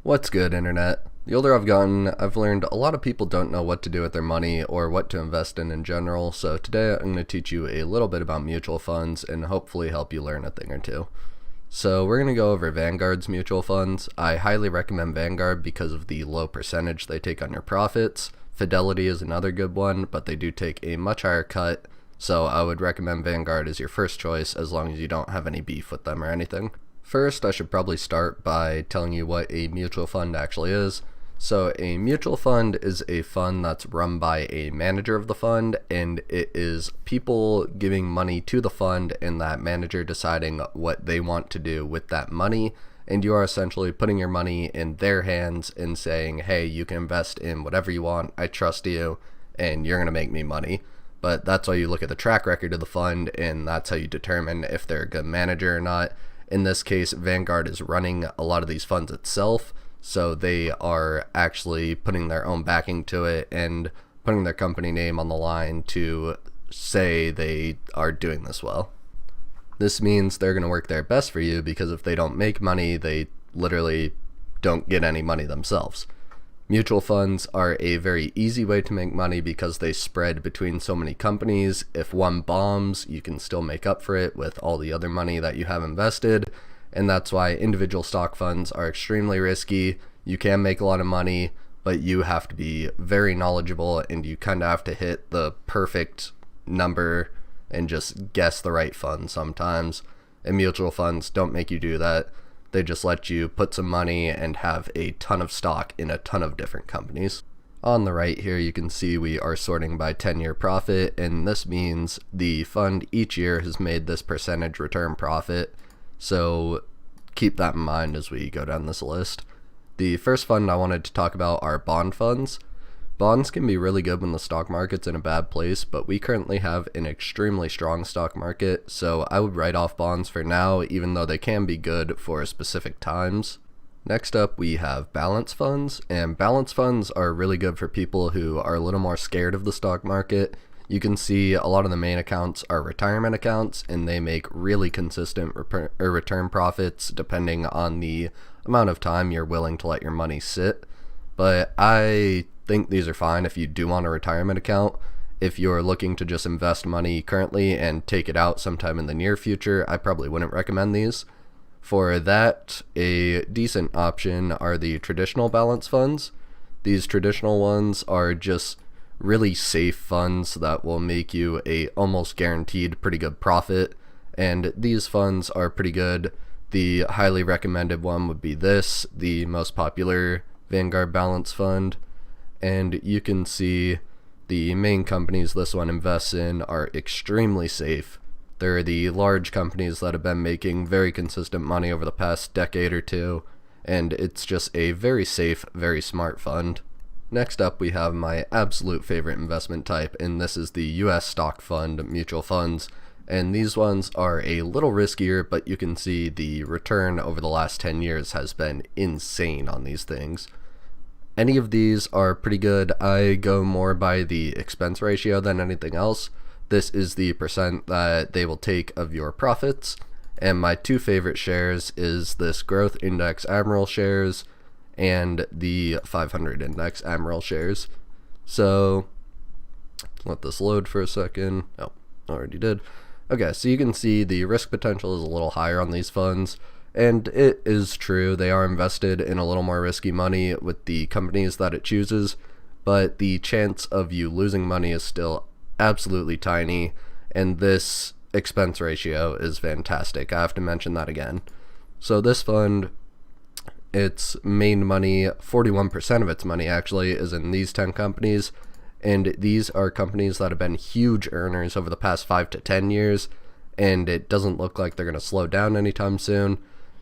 What's good, Internet? The older I've gotten, I've learned a lot of people don't know what to do with their money or what to invest in general, so today I'm going to teach you a little bit about mutual funds and hopefully help you learn a thing or two. So we're going to go over Vanguard's mutual funds. I highly recommend Vanguard because of the low percentage they take on your profits. Fidelity is another good one, but they do take a much higher cut, so I would recommend Vanguard as your first choice as long as you don't have any beef with them or anything. First, I should probably start by telling you what a mutual fund actually is. So a mutual fund is a fund that's run by a manager of the fund, and it is people giving money to the fund and that manager deciding what they want to do with that money, and you are essentially putting your money in their hands and saying, hey, you can invest in whatever you want, I trust you, and you're going to make me money. But that's why you look at the track record of the fund, and that's how you determine if they're a good manager or not. In this case, Vanguard is running a lot of these funds itself, so they are actually putting their own backing to it and putting their company name on the line to say they are doing this well. This means they're going to work their best for you because if they don't make money, they literally don't get any money themselves. Mutual funds are a very easy way to make money because they spread between so many companies. If one bombs, you can still make up for it with all the other money that you have invested, and that's why individual stock funds are extremely risky. You can make a lot of money, but you have to be very knowledgeable and you kind of have to hit the perfect number and just guess the right fund sometimes. And mutual funds don't make you do that. They just let you put some money and have a ton of stock in a ton of different companies. On the right here, you can see we are sorting by 10-year profit, and this means the fund each year has made this percentage return profit. So keep that in mind as we go down this list. The first fund I wanted to talk about are bond funds. Bonds can be really good when the stock market's in a bad place, but we currently have an extremely strong stock market, so I would write off bonds for now, even though they can be good for specific times. Next up, we have balance funds, and balance funds are really good for people who are a little more scared of the stock market. You can see a lot of the main accounts are retirement accounts, and they make really consistent return profits depending on the amount of time you're willing to let your money sit. But I think these are fine if you do want a retirement account. If you're looking to just invest money currently and take it out sometime in the near future, I probably wouldn't recommend these. For that, a decent option are the traditional balance funds. These traditional ones are just really safe funds that will make you a almost guaranteed pretty good profit, and these funds are pretty good. The highly recommended one would be this, the most popular Vanguard Balance Fund, and you can see the main companies this one invests in are extremely safe. They're the large companies that have been making very consistent money over the past decade or two, and it's just a very safe, very smart fund. Next up, we have my absolute favorite investment type, and this is the US stock fund mutual funds. And these ones are a little riskier, but you can see the return over the last 10 years has been insane on these things. Any of these are pretty good. I go more by the expense ratio than anything else. This is the percent that they will take of your profits. And my two favorite shares is this Growth Index Admiral shares and the 500 Index Admiral shares. So let this load for a second. Oh, already did. Okay, so you can see the risk potential is a little higher on these funds, and it is true, they are invested in a little more risky money with the companies that it chooses, but the chance of you losing money is still absolutely tiny, and this expense ratio is fantastic. I have to mention that again. So this fund, its main money, 41% of its money actually, is in these 10 companies. And these are companies that have been huge earners over the past 5 to 10 years, and it doesn't look like they're going to slow down anytime soon.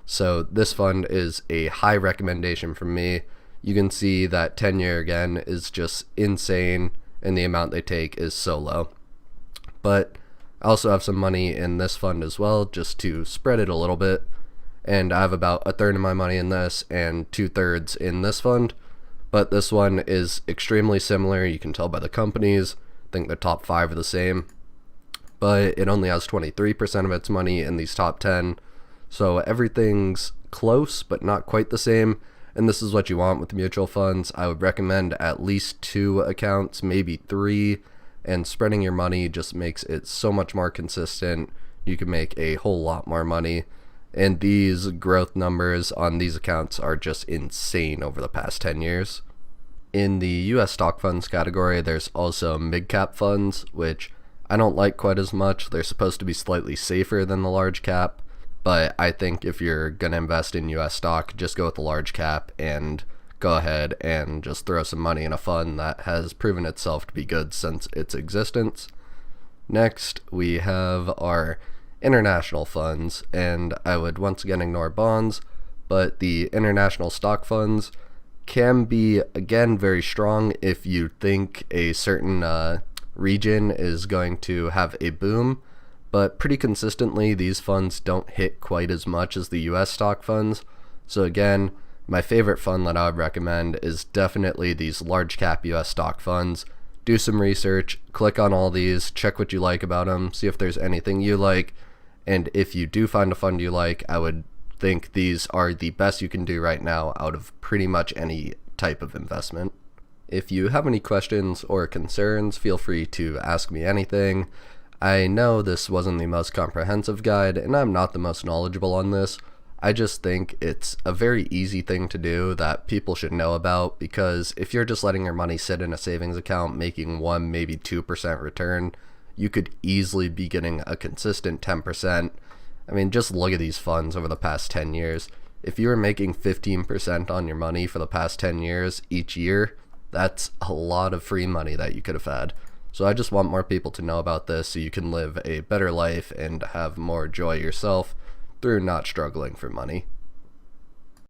So this fund is a high recommendation from me. You can see that 10-year again is just insane, and the amount they take is so low. But I also have some money in this fund as well, just to spread it a little bit. And I have about a third of my money in this and 2/3 in this fund. But this one is extremely similar. You can tell by the companies. I think the top 5 are the same. But it only has 23% of its money in these top 10. So everything's close, but not quite the same. And this is what you want with mutual funds. I would recommend at least 2 accounts, maybe 3, and spreading your money just makes it so much more consistent. You can make a whole lot more money. And these growth numbers on these accounts are just insane over the past 10 years. In the US stock funds category, there's also mid-cap funds, which I don't like quite as much. They're supposed to be slightly safer than the large cap. But I think if you're going to invest in US stock, just go with the large cap and go ahead and just throw some money in a fund that has proven itself to be good since its existence. Next, we have our international funds, and I would once again ignore bonds, but the international stock funds can be, again, very strong if you think a certain region is going to have a boom. But pretty consistently, these funds don't hit quite as much as the US stock funds. So again, my favorite fund that I would recommend is definitely these large cap US stock funds. Do some research, click on all these, check what you like about them, see if there's anything you like. And if you do find a fund you like, I would think these are the best you can do right now out of pretty much any type of investment. If you have any questions or concerns, feel free to ask me anything. I know this wasn't the most comprehensive guide, and I'm not the most knowledgeable on this. I just think it's a very easy thing to do that people should know about, because if you're just letting your money sit in a savings account making 1, maybe 2% return, you could easily be getting a consistent 10%. I mean, just look at these funds over the past 10 years. If you were making 15% on your money for the past 10 years each year, that's a lot of free money that you could have had. So I just want more people to know about this so you can live a better life and have more joy yourself through not struggling for money.